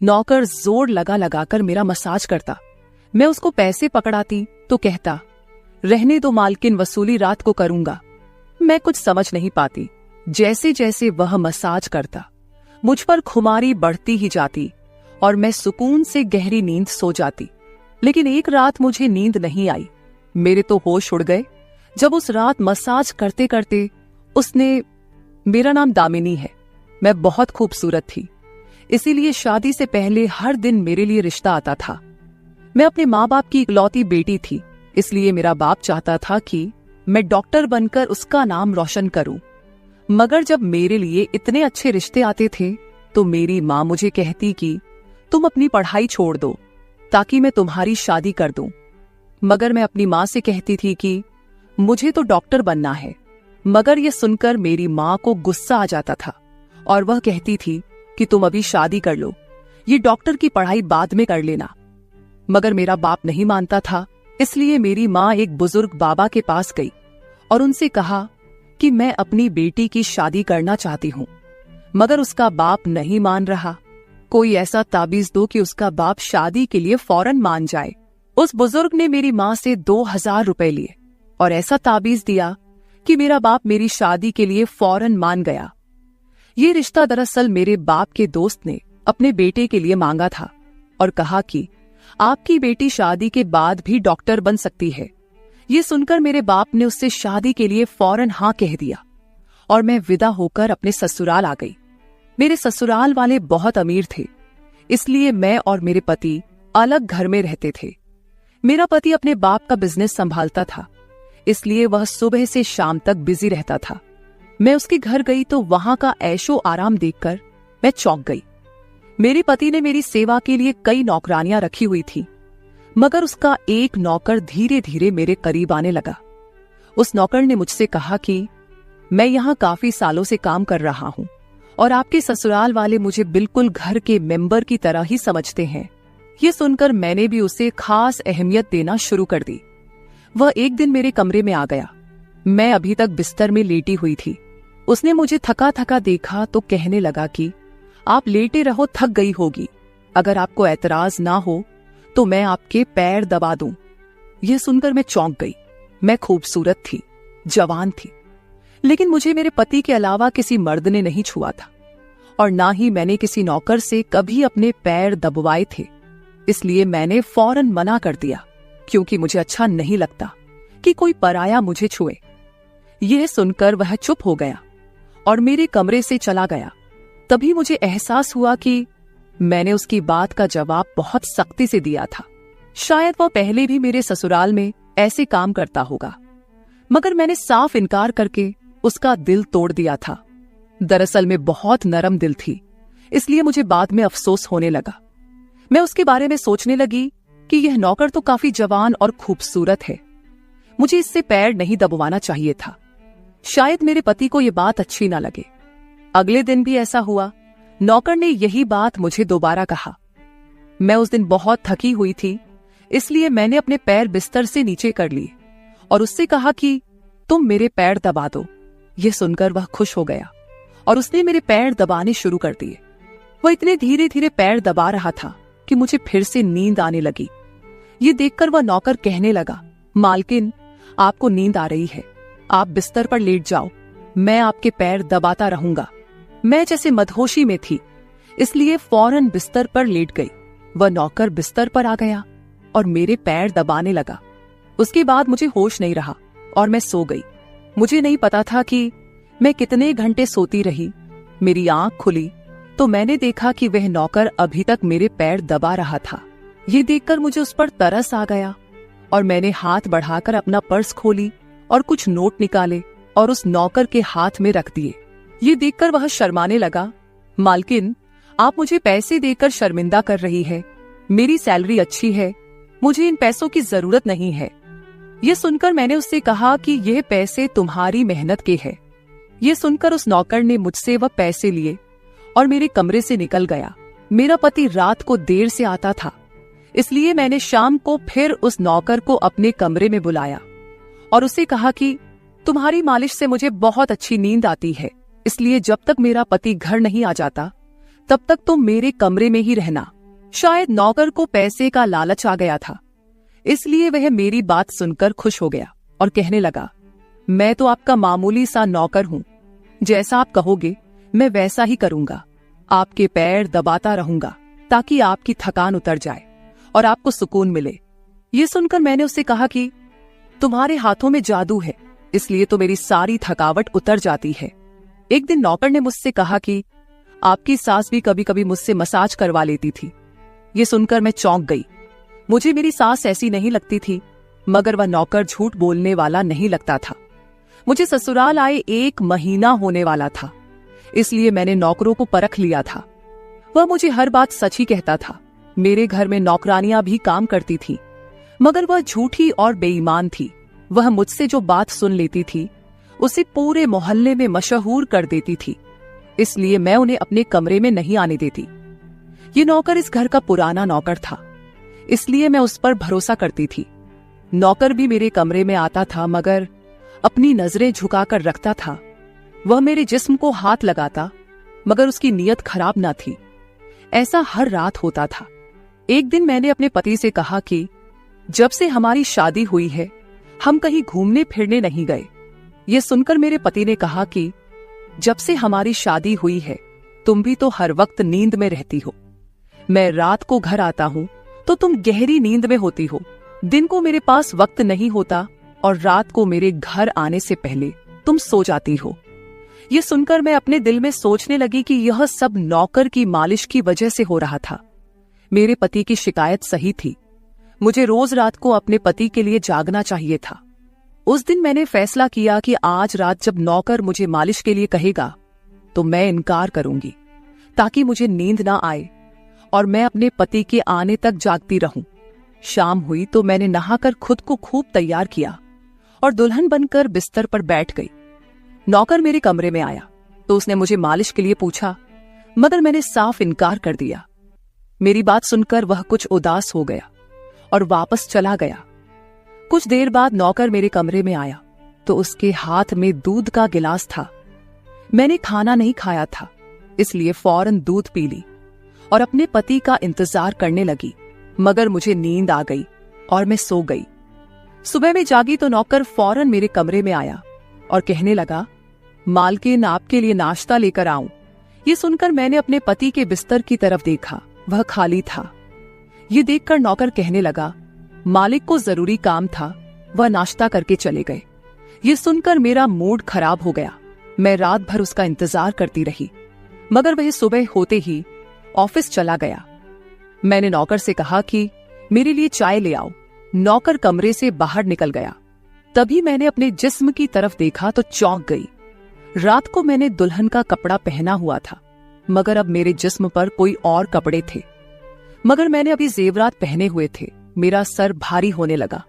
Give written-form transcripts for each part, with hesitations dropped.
नौकर जोर लगा लगाकर मेरा मसाज करता। मैं उसको पैसे पकड़ाती तो कहता, रहने दो मालकिन, वसूली रात को करूंगा। मैं कुछ समझ नहीं पाती। जैसे जैसे वह मसाज करता मुझ पर खुमारी बढ़ती ही जाती और मैं सुकून से गहरी नींद सो जाती। लेकिन एक रात मुझे नींद नहीं आई। मेरे तो होश उड़ गए जब उस रात मसाज करते करते उसने, मेरा नाम दामिनी है, मैं बहुत खूबसूरत थी, इसीलिए शादी से पहले हर दिन मेरे लिए रिश्ता आता था। मैं अपने माँ बाप की इकलौती बेटी थी, इसलिए मेरा बाप चाहता था कि मैं डॉक्टर बनकर उसका नाम रोशन करूं। मगर जब मेरे लिए इतने अच्छे रिश्ते आते थे तो मेरी माँ मुझे कहती कि तुम अपनी पढ़ाई छोड़ दो ताकि मैं तुम्हारी शादी कर दूं। मगर मैं अपनी माँ से कहती थी कि मुझे तो डॉक्टर बनना है। मगर यह सुनकर मेरी माँ को गुस्सा आ जाता था और वह कहती थी कि तुम अभी शादी कर लो, ये डॉक्टर की पढ़ाई बाद में कर लेना। मगर मेरा बाप नहीं मानता था, इसलिए मेरी माँ एक बुजुर्ग बाबा के पास गई और उनसे कहा कि मैं अपनी बेटी की शादी करना चाहती हूँ। मगर उसका बाप नहीं मान रहा। कोई ऐसा ताबीज दो कि उसका बाप शादी के लिए फौरन मान जाए। उस बुजुर्ग ने मेरी माँ से 2000 रुपए लिए और ऐसा ताबीज दिया कि मेरा बाप मेरी शादी के लिए फौरन मान गया। ये रिश्ता दरअसल मेरे बाप के दोस्त ने अपने बेटे के लिए मांगा था और कहा कि आपकी बेटी शादी के बाद भी डॉक्टर बन सकती है। ये सुनकर मेरे बाप ने उससे शादी के लिए फौरन हाँ कह दिया और मैं विदा होकर अपने ससुराल आ गई। मेरे ससुराल वाले बहुत अमीर थे, इसलिए मैं और मेरे पति अलग घर में रहते थे। मेरा पति अपने बाप का बिजनेस संभालता था, इसलिए वह सुबह से शाम तक बिजी रहता था। मैं उसके घर गई तो वहां का ऐशो आराम देखकर मैं चौंक गई। मेरे पति ने मेरी सेवा के लिए कई नौकरानियां रखी हुई थी, मगर उसका एक नौकर धीरे धीरे मेरे करीब आने लगा। उस नौकर ने मुझसे कहा कि मैं यहाँ काफी सालों से काम कर रहा हूँ और आपके ससुराल वाले मुझे बिल्कुल घर के मेंबर की तरह ही समझते हैं। ये सुनकर मैंने भी उसे खास अहमियत देना शुरू कर दी। वह एक दिन मेरे कमरे में आ गया। मैं अभी तक बिस्तर में लेटी हुई थी। उसने मुझे थका थका देखा तो कहने लगा कि आप लेटे रहो, थक गई होगी। अगर आपको ऐतराज ना हो तो मैं आपके पैर दबा दूं। यह सुनकर मैं चौंक गई। मैं खूबसूरत थी, जवान थी, लेकिन मुझे मेरे पति के अलावा किसी मर्द ने नहीं छुआ था और ना ही मैंने किसी नौकर से कभी अपने पैर दबवाए थे। इसलिए मैंने फौरन मना कर दिया, क्योंकि मुझे अच्छा नहीं लगता कि कोई पराया मुझे छुए। यह सुनकर वह चुप हो गया और मेरे कमरे से चला गया। तभी मुझे एहसास हुआ कि मैंने उसकी बात का जवाब बहुत सख्ती से दिया था। शायद वह पहले भी मेरे ससुराल में ऐसे काम करता होगा, मगर मैंने साफ इनकार करके उसका दिल तोड़ दिया था। दरअसल मैं बहुत नरम दिल थी, इसलिए मुझे बाद में अफसोस होने लगा। मैं उसके बारे में सोचने लगी कि यह नौकर तो काफी जवान और खूबसूरत है, मुझे इससे पैर नहीं दबवाना चाहिए था। शायद मेरे पति को यह बात अच्छी ना लगे। अगले दिन भी ऐसा हुआ। नौकर ने यही बात मुझे दोबारा कहा। मैं उस दिन बहुत थकी हुई थी, इसलिए मैंने अपने पैर बिस्तर से नीचे कर लिए और उससे कहा कि तुम मेरे पैर दबा दो। यह सुनकर वह खुश हो गया और उसने मेरे पैर दबाने शुरू कर दिए। वह इतने धीरे धीरे पैर दबा रहा था कि मुझे फिर से नींद आने लगी। ये देखकर वह नौकर कहने लगा, मालकिन, आपको नींद आ रही है, आप बिस्तर पर लेट जाओ, मैं आपके पैर दबाता रहूंगा। मैं जैसे मदहोशी में थी, इसलिए फौरन बिस्तर पर लेट गई। वह नौकर बिस्तर पर आ गया और मेरे पैर दबाने लगा। उसके बाद मुझे होश नहीं रहा और मैं सो गई। मुझे नहीं पता था कि मैं कितने घंटे सोती रही। मेरी आंख खुली तो मैंने देखा कि वह नौकर अभी तक मेरे पैर दबा रहा था। ये देखकर मुझे उस पर तरस आ गया और मैंने हाथ बढ़ाकर अपना पर्स खोली और कुछ नोट निकाले और उस नौकर के हाथ में रख दिए। ये देखकर वह शर्माने लगा। मालकिन, आप मुझे पैसे देकर शर्मिंदा कर रही है। मेरी सैलरी अच्छी है, मुझे इन पैसों की जरूरत नहीं है। ये सुनकर मैंने उससे कहा कि यह पैसे तुम्हारी मेहनत के हैं। ये सुनकर उस नौकर ने मुझसे वह पैसे लिए और मेरे कमरे से निकल गया। मेरा पति रात को देर से आता था, इसलिए मैंने शाम को फिर उस नौकर को अपने कमरे में बुलाया और उससे कहा कि तुम्हारी मालिश से मुझे बहुत अच्छी नींद आती है, इसलिए जब तक मेरा पति घर नहीं आ जाता तब तक तुम मेरे कमरे में ही रहना। शायद नौकर को पैसे का लालच आ गया था, इसलिए वह मेरी बात सुनकर खुश हो गया और कहने लगा, मैं तो आपका मामूली सा नौकर हूं, जैसा आप कहोगे मैं वैसा ही करूंगा। आपके पैर दबाता रहूंगा ताकि आपकी थकान उतर जाए और आपको सुकून मिले। ये सुनकर मैंने उससे कहा कि तुम्हारे हाथों में जादू है, इसलिए तो मेरी सारी थकावट उतर जाती है। एक दिन नौकर ने मुझसे कहा कि आपकी सास भी कभी कभी मुझसे मसाज करवा लेती थी। ये सुनकर मैं चौंक गई। मुझे मेरी सास ऐसी नहीं लगती थी, मगर वह नौकर झूठ बोलने वाला नहीं लगता था। मुझे ससुराल आए 1 महीना होने वाला था, इसलिए मैंने नौकरों को परख लिया था। वह मुझे हर बात सच ही कहता था। मेरे घर में नौकरानियां भी काम करती थी, मगर वह झूठी और बेईमान थी। वह मुझसे जो बात सुन लेती थी उसे पूरे मोहल्ले में मशहूर कर देती थी, इसलिए मैं उन्हें अपने कमरे में नहीं आने देती। ये नौकर इस घर का पुराना नौकर था, इसलिए मैं उस पर भरोसा करती थी। नौकर भी मेरे कमरे में आता था, मगर अपनी नजरें झुकाकर रखता था। वह मेरे जिस्म को हाथ लगाता, मगर उसकी नीयत खराब न थी। ऐसा हर रात होता था। एक दिन मैंने अपने पति से कहा कि जब से हमारी शादी हुई है हम कहीं घूमने फिरने नहीं गए। यह सुनकर मेरे पति ने कहा कि जब से हमारी शादी हुई है तुम भी तो हर वक्त नींद में रहती हो। मैं रात को घर आता हूं तो तुम गहरी नींद में होती हो। दिन को मेरे पास वक्त नहीं होता और रात को मेरे घर आने से पहले तुम सो जाती हो। यह सुनकर मैं अपने दिल में सोचने लगी कि यह सब नौकर की मालिश की वजह से हो रहा था। मेरे पति की शिकायत सही थी। मुझे रोज रात को अपने पति के लिए जागना चाहिए था। उस दिन मैंने फैसला किया कि आज रात जब नौकर मुझे मालिश के लिए कहेगा तो मैं इनकार करूंगी, ताकि मुझे नींद ना आए और मैं अपने पति के आने तक जागती रहूं। शाम हुई तो मैंने नहाकर खुद को खूब तैयार किया और दुल्हन बनकर बिस्तर पर बैठ गई। नौकर मेरे कमरे में आया तो उसने मुझे मालिश के लिए पूछा, मगर मैंने साफ इनकार कर दिया। मेरी बात सुनकर वह कुछ उदास हो गया और वापस चला गया। कुछ देर बाद नौकर मेरे कमरे में आया तो उसके हाथ में दूध का गिलास था। मैंने खाना नहीं खाया था, इसलिए फौरन दूध पी ली और अपने पति का इंतजार करने लगी, मगर मुझे नींद आ गई और मैं सो गई। सुबह में जागी तो नौकर फौरन मेरे कमरे में आया और कहने लगा, मालकिन आपके लिए नाश्ता लेकर आऊं। ये सुनकर मैंने अपने पति के बिस्तर की तरफ देखा, वह खाली था। ये देखकर नौकर कहने लगा, मालिक को जरूरी काम था, वह नाश्ता करके चले गए। ये सुनकर मेरा मूड खराब हो गया। मैं रात भर उसका इंतजार करती रही, मगर वह सुबह होते ही ऑफिस चला गया। मैंने नौकर से कहा कि मेरे लिए चाय ले आओ। नौकर कमरे से बाहर निकल गया। तभी मैंने अपने जिस्म की तरफ देखा तो चौंक गई। रात को मैंने दुल्हन का कपड़ा पहना हुआ था, मगर अब मेरे जिस्म पर कोई और कपड़े थे। मगर मैंने अभी जेवरात पहने हुए थे। मेरा सर भारी होने लगा।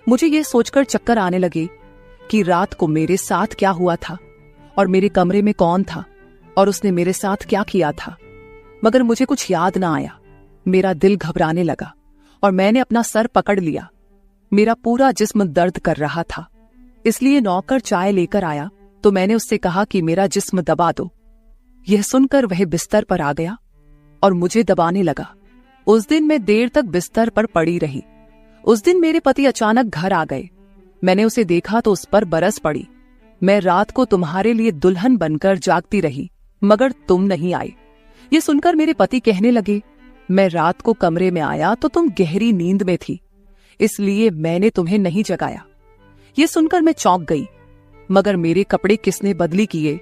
मुझे यह सोचकर चक्कर आने लगे कि रात को मेरे साथ क्या हुआ था और मेरे कमरे में कौन था और उसने मेरे साथ क्या किया था, मगर मुझे कुछ याद ना आया। मेरा दिल घबराने लगा और मैंने अपना सर पकड़ लिया। मेरा पूरा जिस्म दर्द कर रहा था, इसलिए नौकर चाय लेकर आया तो मैंने उससे कहा कि मेरा जिस्म दबा दो। यह सुनकर वह बिस्तर पर आ गया और मुझे दबाने लगा। उस दिन मैं देर तक बिस्तर पर पड़ी रही। उस दिन मेरे पति अचानक घर आ गए। मैंने उसे देखा तो उस पर बरस पड़ी। मैं रात को तुम्हारे लिए दुल्हन बनकर जागती रही, मगर तुम नहीं आए। ये सुनकर मेरे पति कहने लगे, मैं रात को कमरे में आया तो तुम गहरी नींद में थी, इसलिए मैंने तुम्हें नहीं जगाया। ये सुनकर मैं चौंक गई, मगर मेरे कपड़े किसने बदली किए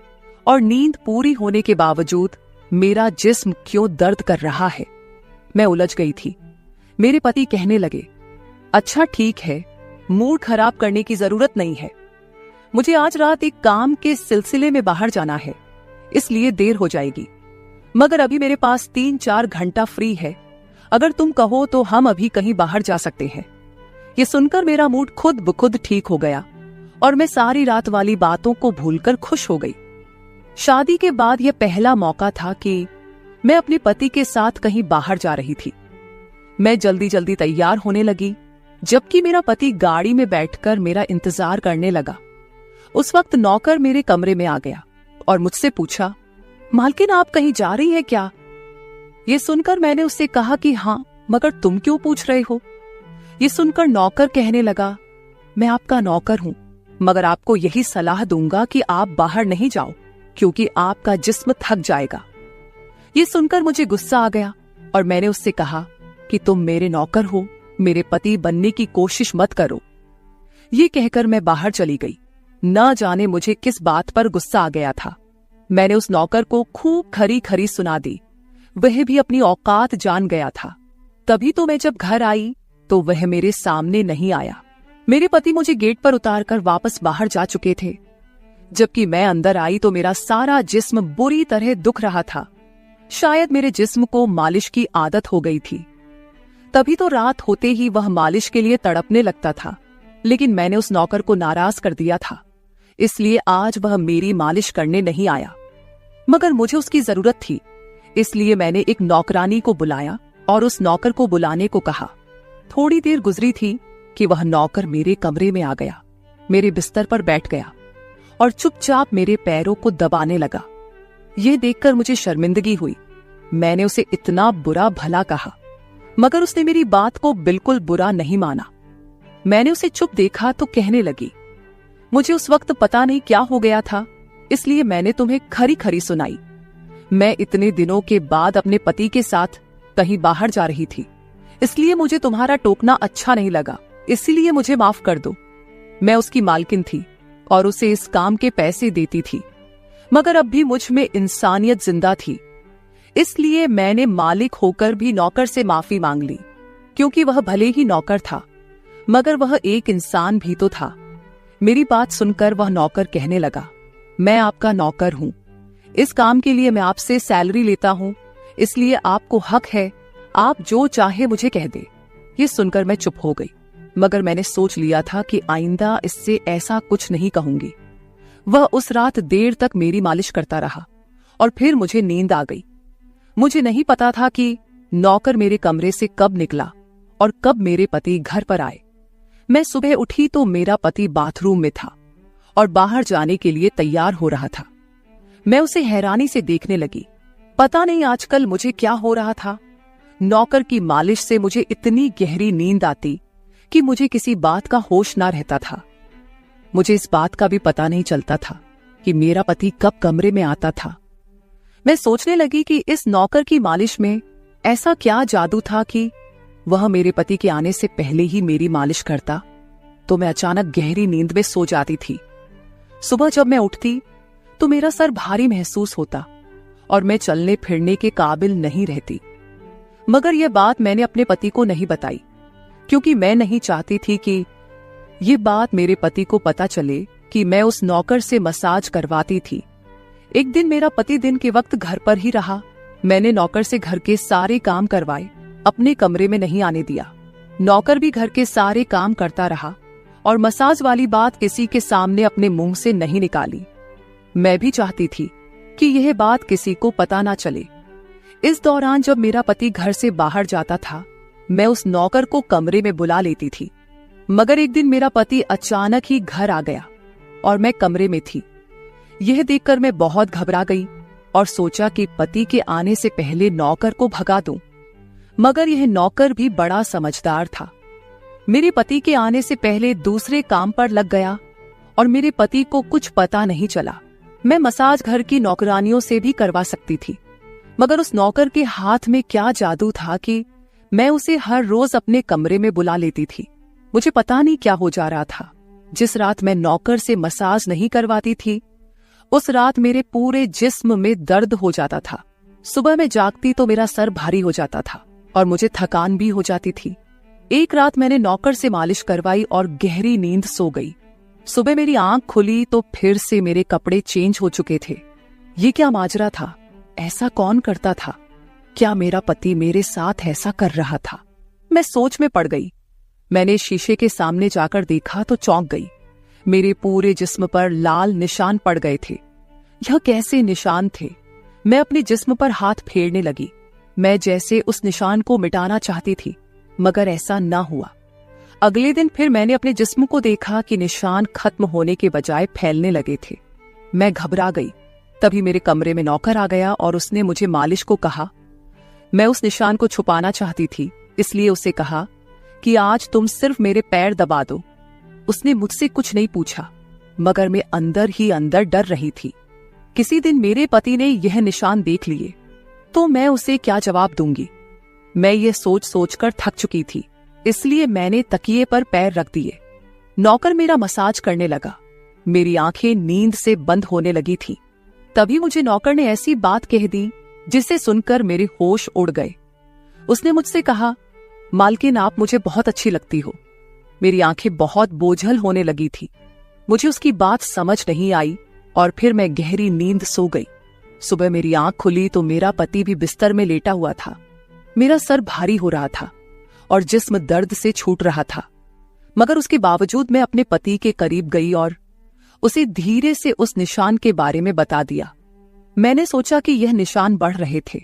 और नींद पूरी होने के बावजूद मेरा जिस्म क्यों दर्द कर रहा है। मैं उलझ गई थी। मेरे पति कहने लगे, अच्छा ठीक है, मूड खराब करने की जरूरत नहीं है। मुझे आज रात एक काम के सिलसिले में बाहर जाना है, इसलिए देर हो जाएगी, मगर अभी मेरे पास 3-4 घंटा फ्री है। अगर तुम कहो तो हम अभी कहीं बाहर जा सकते हैं। ये सुनकर मेरा मूड खुद ब खुद ठीक हो गया और मैं सारी रात वाली बातों को भूलकर खुश हो गई। शादी के बाद यह पहला मौका था कि मैं अपने पति के साथ कहीं बाहर जा रही थी। मैं जल्दी जल्दी तैयार होने लगी, जबकि मेरा पति गाड़ी में बैठकर मेरा इंतजार करने लगा। उस वक्त नौकर मेरे कमरे में आ गया और मुझसे पूछा, मालकिन, आप कहीं जा रही हैं क्या? ये सुनकर मैंने उससे कहा कि हाँ, मगर तुम क्यों पूछ रहे हो? ये सुनकर नौकर कहने लगा, मैं आपका नौकर हूं, मगर आपको यही सलाह दूंगा कि आप बाहर नहीं जाओ, क्योंकि आपका जिस्म थक जाएगा। ये सुनकर मुझे गुस्सा आ गया और मैंने उससे कहा कि तुम मेरे नौकर हो, मेरे पति बनने की कोशिश मत करो। ये कहकर मैं बाहर चली गई। न जाने मुझे किस बात पर गुस्सा आ गया था। मैंने उस नौकर को खूब खरी खरी सुना दी। वह भी अपनी औकात जान गया था। तभी तो मैं जब घर आई तो वह मेरे सामने नहीं आया। मेरे पति मुझे गेट पर उतारकर वापस बाहर जा चुके थे। जबकि मैं अंदर आई तो मेरा सारा जिस्म बुरी तरह दुख रहा था। शायद मेरे जिस्म को मालिश की आदत हो गई थी। तभी तो रात होते ही वह मालिश के लिए तड़पने लगता था। लेकिन मैंने उस नौकर को नाराज कर दिया था, इसलिए आज वह मेरी मालिश करने नहीं आया। मगर मुझे उसकी जरूरत थी, इसलिए मैंने एक नौकरानी को बुलाया और उस नौकर को बुलाने को कहा। थोड़ी देर गुजरी थी कि वह नौकर मेरे कमरे में आ गया, मेरे बिस्तर पर बैठ गया और चुपचाप मेरे पैरों को दबाने लगा। यह देखकर मुझे शर्मिंदगी हुई। मैंने उसे इतना बुरा भला कहा, मगर उसने मेरी बात को बिल्कुल बुरा नहीं माना। मैंने उसे चुप देखा तो कहने लगी, मुझे उस वक्त पता नहीं क्या हो गया था, इसलिए मैंने तुम्हें खरी खरी सुनाई। मैं इतने दिनों के बाद अपने पति के साथ कहीं बाहर जा रही थी, इसलिए मुझे तुम्हारा टोकना अच्छा नहीं लगा, इसलिए मुझे माफ कर दो। मैं उसकी मालकिन थी और उसे इस काम के पैसे देती थी, मगर अब भी मुझ में इंसानियत जिंदा थी, इसलिए मैंने मालिक होकर भी नौकर से माफी मांग ली। क्योंकि वह भले ही नौकर था, मगर वह एक इंसान भी तो था। मेरी बात सुनकर वह नौकर कहने लगा, मैं आपका नौकर हूं, इस काम के लिए मैं आपसे सैलरी लेता हूं, इसलिए आपको हक है, आप जो चाहे मुझे कह दे। ये सुनकर मैं चुप हो गई, मगर मैंने सोच लिया था कि आइंदा इससे ऐसा कुछ नहीं कहूंगी। वह उस रात देर तक मेरी मालिश करता रहा और फिर मुझे नींद आ गई। मुझे नहीं पता था कि नौकर मेरे कमरे से कब निकला और कब मेरे पति घर पर आए। मैं सुबह उठी तो मेरा पति बाथरूम में था और बाहर जाने के लिए तैयार हो रहा था। मैं उसे हैरानी से देखने लगी। पता नहीं आजकल मुझे क्या हो रहा था। नौकर की मालिश से मुझे इतनी गहरी नींद आती कि मुझे किसी बात का होश ना रहता था। मुझे इस बात का भी पता नहीं चलता था कि मेरा पति कब कमरे में आता था। मैं सोचने लगी कि इस नौकर की मालिश में ऐसा क्या जादू था कि वह मेरे पति के आने से पहले ही मेरी मालिश करता। तो मैं अचानक गहरी नींद में सो जाती थी। सुबह जब मैं उठती तो मेरा सर भारी महसूस होता और मैं चलने फिरने के काबिल नहीं रहती। मगर यह बात मैंने अपने पति को नहीं बताई, क्योंकि मैं नहीं चाहती थी कि ये बात मेरे पति को पता चले कि मैं उस नौकर से मसाज करवाती थी। एक दिन मेरा पति दिन के वक्त घर पर ही रहा। मैंने नौकर से घर के सारे काम करवाए, अपने कमरे में नहीं आने दिया। नौकर भी घर के सारे काम करता रहा और मसाज वाली बात किसी के सामने अपने मुंह से नहीं निकाली। मैं भी चाहती थी कि यह बात किसी को पता ना चले। इस दौरान जब मेरा पति घर से बाहर जाता था, मैं उस नौकर को कमरे में बुला लेती थी। मगर एक दिन मेरा पति अचानक ही घर आ गया और मैं कमरे में थी। यह देखकर मैं बहुत घबरा गई और सोचा कि पति के आने से पहले नौकर को भगा दूं। मगर यह नौकर भी बड़ा समझदार था। मेरे पति के आने से पहले दूसरे काम पर लग गया और मेरे पति को कुछ पता नहीं चला। मैं मसाज घर की नौकरानियों से भी करवा सकती थी, मगर उस नौकर के हाथ में क्या जादू था कि मैं उसे हर रोज अपने कमरे में बुला लेती थी। मुझे पता नहीं क्या हो जा रहा था। जिस रात मैं नौकर से मसाज नहीं करवाती थी, उस रात मेरे पूरे जिस्म में दर्द हो जाता था। सुबह में जागती तो मेरा सर भारी हो जाता था और मुझे थकान भी हो जाती थी। एक रात मैंने नौकर से मालिश करवाई और गहरी नींद सो गई। सुबह मेरी आंख खुली तो फिर से मेरे कपड़े चेंज हो चुके थे। ये क्या माजरा था? ऐसा कौन करता था? क्या मेरा पति मेरे साथ ऐसा कर रहा था? मैं सोच में पड़ गई। मैंने शीशे के सामने जाकर देखा तो चौंक गई। मेरे पूरे जिस्म पर लाल निशान पड़ गए थे। यह कैसे निशान थे? मैं अपने जिस्म पर हाथ फेरने लगी। मैं जैसे उस निशान को मिटाना चाहती थी, मगर ऐसा ना हुआ। अगले दिन फिर मैंने अपने जिस्म को देखा कि निशान खत्म होने के बजाय फैलने लगे थे। मैं घबरा गई। तभी मेरे कमरे में नौकर आ गया और उसने मुझे मालिश को कहा। मैं उस निशान को छुपाना चाहती थी, इसलिए उसे कहा कि आज तुम सिर्फ मेरे पैर दबा दो। उसने मुझसे कुछ नहीं पूछा, मगर मैं अंदर ही अंदर डर रही थी। किसी दिन मेरे पति ने यह निशान देख लिए तो मैं उसे क्या जवाब दूंगी। मैं ये सोच सोचकर थक चुकी थी, इसलिए मैंने तकिए पर पैर रख दिए। नौकर मेरा मसाज करने लगा। मेरी आंखें नींद से बंद होने लगी थी। तभी मुझे नौकर ने ऐसी बात कह दी जिसे सुनकर मेरे होश उड़ गए। उसने मुझसे कहा, मालकिन आप मुझे बहुत अच्छी लगती हो। मेरी आंखें बहुत बोझल होने लगी थी। मुझे उसकी बात समझ नहीं आई और फिर मैं गहरी नींद सो गई। सुबह मेरी आंख खुली तो मेरा पति भी बिस्तर में लेटा हुआ था। मेरा सर भारी हो रहा था और जिस्म दर्द से छूट रहा था, मगर उसके बावजूद मैं अपने पति के करीब गई और उसे धीरे से उस निशान के बारे में बता दिया। मैंने सोचा कि यह निशान बढ़ रहे थे,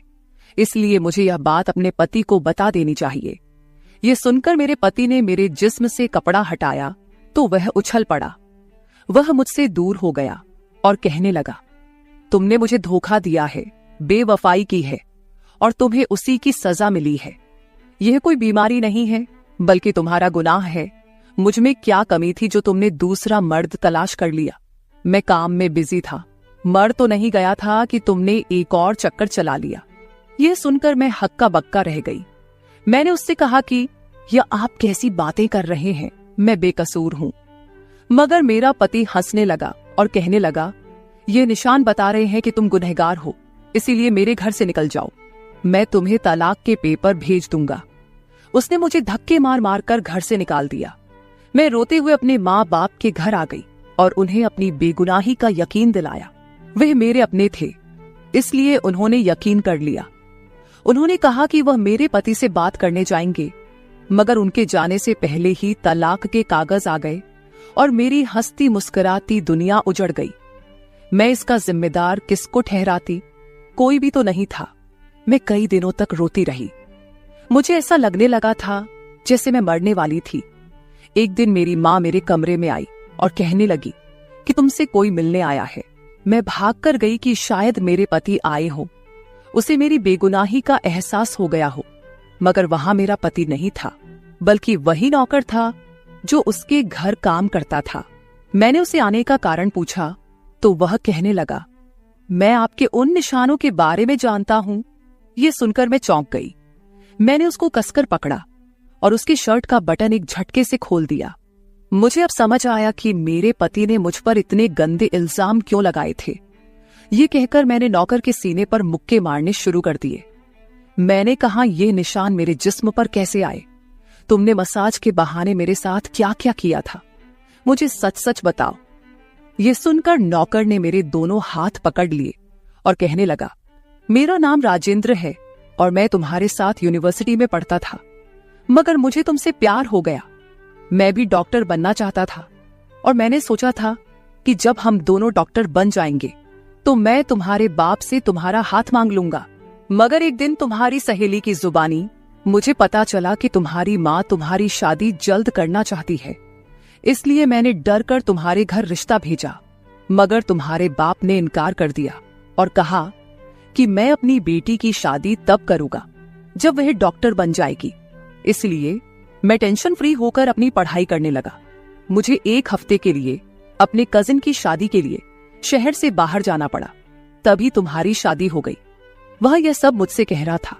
इसलिए मुझे यह बात अपने पति को बता देनी चाहिए। यह सुनकर मेरे पति ने मेरे जिस्म से कपड़ा हटाया तो वह उछल पड़ा। वह मुझसे दूर हो गया और कहने लगा, तुमने मुझे धोखा दिया है, बेवफाई की है और तुम्हें उसी की सजा मिली है। यह कोई बीमारी नहीं है, बल्कि तुम्हारा गुनाह है। मुझ में क्या कमी थी जो तुमने दूसरा मर्द तलाश कर लिया। मैं काम में बिजी था, मर तो नहीं गया था कि तुमने एक और चक्कर चला लिया। यह सुनकर मैं हक्का बक्का रह गई। मैंने उससे कहा कि यह आप कैसी बातें कर रहे हैं, मैं बेकसूर हूं। मगर मेरा पति हंसने लगा और कहने लगा, ये निशान बता रहे हैं कि तुम गुनहगार हो, इसीलिए मेरे घर से निकल जाओ, मैं तुम्हें तलाक के पेपर भेज दूंगा। उसने मुझे धक्के मार मार कर घर से निकाल दिया। मैं रोते हुए अपने माँ बाप के घर आ गई और उन्हें अपनी बेगुनाही का यकीन दिलाया। वह मेरे अपने थे, इसलिए उन्होंने यकीन कर लिया। उन्होंने कहा कि वह मेरे पति से बात करने जाएंगे, मगर उनके जाने से पहले ही तलाक के कागज आ गए और मेरी हंसती मुस्कुराती दुनिया उजड़ गई। मैं इसका जिम्मेदार किसको ठहराती? कोई भी तो नहीं था। मैं कई दिनों तक रोती रही। मुझे ऐसा लगने लगा था जैसे मैं मरने वाली थी। एक दिन मेरी माँ मेरे कमरे में आई और कहने लगी कि तुमसे कोई मिलने आया है। मैं भागकर गई कि शायद मेरे पति आए हो, उसे मेरी बेगुनाही का एहसास हो गया हो। मगर वहां मेरा पति नहीं था, बल्कि वही नौकर था जो उसके घर काम करता था। मैंने उसे आने का कारण पूछा तो वह कहने लगा, मैं आपके उन निशानों के बारे में जानता हूं। यह सुनकर मैं चौंक गई। मैंने उसको कसकर पकड़ा और उसकी शर्ट का बटन एक झटके से खोल दिया। मुझे अब समझ आया कि मेरे पति ने मुझ पर इतने गंदे इल्जाम क्यों लगाए थे। ये कहकर मैंने नौकर के सीने पर मुक्के मारने शुरू कर दिए। मैंने कहा, ये निशान मेरे जिस्म पर कैसे आए? तुमने मसाज के बहाने मेरे साथ क्या क्या किया था? मुझे सच सच बताओ। ये सुनकर नौकर ने मेरे दोनों हाथ पकड़ लिए और कहने लगा, मेरा नाम राजेंद्र है और मैं तुम्हारे साथ यूनिवर्सिटी में पढ़ता था, मगर मुझे तुमसे प्यार हो गया। मैं भी डॉक्टर बनना चाहता था और मैंने सोचा था कि जब हम दोनों डॉक्टर बन जाएंगे तो मैं तुम्हारे बाप से तुम्हारा हाथ मांग लूंगा। मगर एक दिन तुम्हारी सहेली की जुबानी मुझे पता चला कि तुम्हारी माँ तुम्हारी शादी जल्द करना चाहती है, इसलिए मैंने डर कर तुम्हारे घर रिश्ता भेजा। मगर तुम्हारे बाप ने इनकार कर दिया और कहा कि मैं अपनी बेटी की शादी तब करूंगा जब वह डॉक्टर बन जाएगी। इसलिए मैं टेंशन फ्री होकर अपनी पढ़ाई करने लगा। मुझे एक हफ्ते के लिए अपने कजिन की शादी के लिए शहर से बाहर जाना पड़ा। तभी तुम्हारी शादी हो गई। वह यह सब मुझसे कह रहा था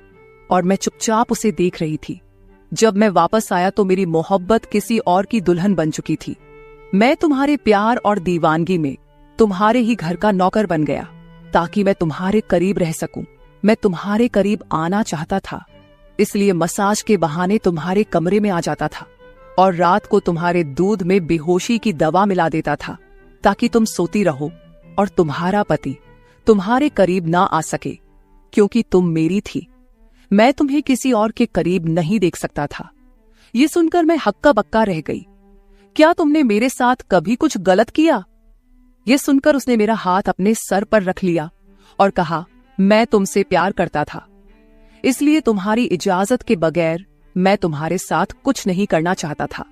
और मैं चुपचाप उसे देख रही थी। जब मैं वापस आया तो मेरी मोहब्बत किसी और की दुल्हन बन चुकी थी। मैं तुम्हारे प्यार और दीवानगी में तुम्हारे ही घर का नौकर बन गया ताकि मैं तुम्हारे करीब रह सकूं। मैं तुम्हारे करीब आना चाहता था, इसलिए मसाज के बहाने तुम्हारे कमरे में आ जाता था और रात को तुम्हारे दूध में बेहोशी की दवा मिला देता था ताकि तुम सोती रहो और तुम्हारा पति तुम्हारे करीब ना आ सके, क्योंकि तुम मेरी थी। मैं तुम्हें किसी और के करीब नहीं देख सकता था। ये सुनकर मैं हक्का बक्का रह गई। क्या तुमने मेरे साथ कभी कुछ गलत किया? यह सुनकर उसने मेरा हाथ अपने सर पर रख लिया और कहा, मैं तुमसे प्यार करता था, इसलिए तुम्हारी इजाजत के बगैर मैं तुम्हारे साथ कुछ नहीं करना चाहता था।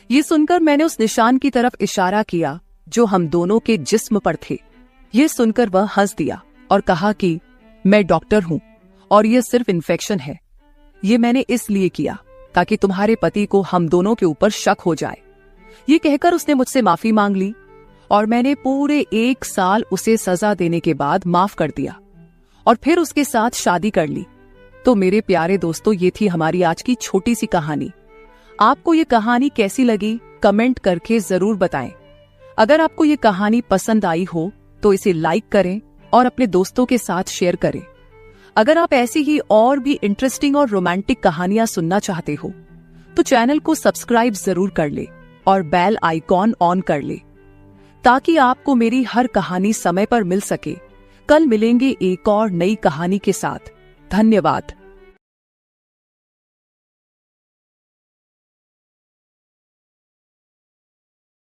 ये सुनकर मैंने उस निशान की तरफ इशारा किया जो हम दोनों के जिस्म पर थे। ये सुनकर वह हंस दिया और कहा कि मैं डॉक्टर हूं और यह सिर्फ इन्फेक्शन है। ये मैंने इसलिए किया ताकि तुम्हारे पति को हम दोनों के ऊपर शक हो जाए। ये कहकर उसने मुझसे माफी मांग ली और मैंने पूरे 1 साल उसे सजा देने के बाद माफ कर दिया और फिर उसके साथ शादी कर ली। तो मेरे प्यारे दोस्तों, ये थी हमारी आज की छोटी सी कहानी। आपको ये कहानी कैसी लगी कमेंट करके जरूर बताएं। अगर आपको ये कहानी पसंद आई हो तो इसे लाइक करें और अपने दोस्तों के साथ शेयर करें। अगर आप ऐसी ही और भी इंटरेस्टिंग और रोमांटिक कहानियां सुनना चाहते हो तो चैनल को सब्सक्राइब जरूर कर ले और बेल आइकॉन ऑन कर ले ताकि आपको मेरी हर कहानी समय पर मिल सके। कल मिलेंगे एक और नई कहानी के साथ। धन्यवाद।